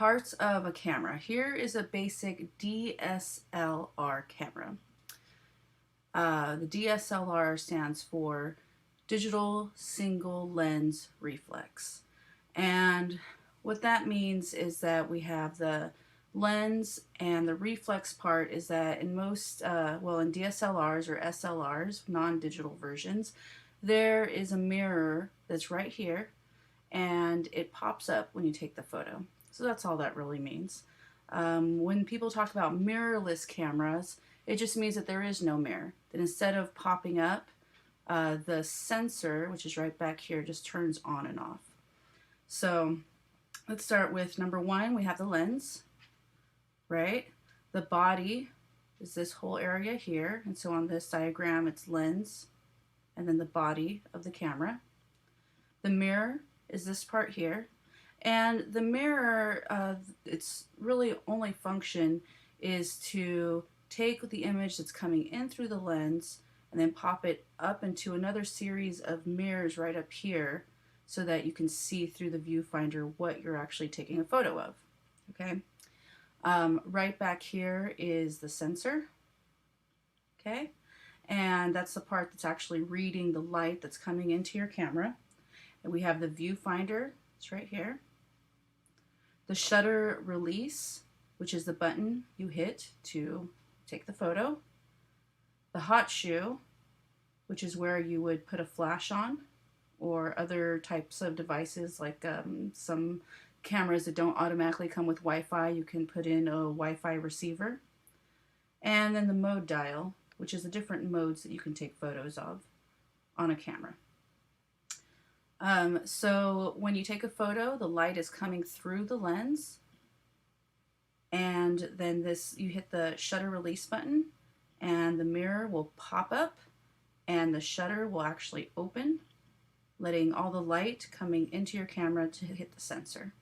Parts of a camera. Here is a basic DSLR camera. The DSLR stands for Digital Single Lens Reflex. And what that means is that we have the lens, and the reflex part is that in most, in DSLRs or SLRs, non-digital versions, there is a mirror that's right here, and it pops up when you take the photo. So that's all that really means. When people talk about mirrorless cameras, it just means that there is no mirror. That instead of popping up, the sensor, which is right back here, just turns on and off. So let's start with number one. We have the lens, right? The body is this whole area here. And so on this diagram, it's lens and then the body of the camera. The mirror is this part here. And the mirror, its really only function is to take the image that's coming in through the lens and then pop it up into another series of mirrors right up here so that you can see through the viewfinder what you're actually taking a photo of. Okay. Right back here is the sensor. Okay. And that's the part that's actually reading the light that's coming into your camera. And we have the viewfinder, it's right here. The shutter release, which is the button you hit to take the photo. The hot shoe, which is where you would put a flash on, or other types of devices like some cameras that don't automatically come with Wi-Fi, you can put in a Wi-Fi receiver. And then the mode dial, which is the different modes that you can take photos of on a camera. So when you take a photo, the light is coming through the lens, and then you hit the shutter release button, and the mirror will pop up, and the shutter will actually open, letting all the light coming into your camera to hit the sensor.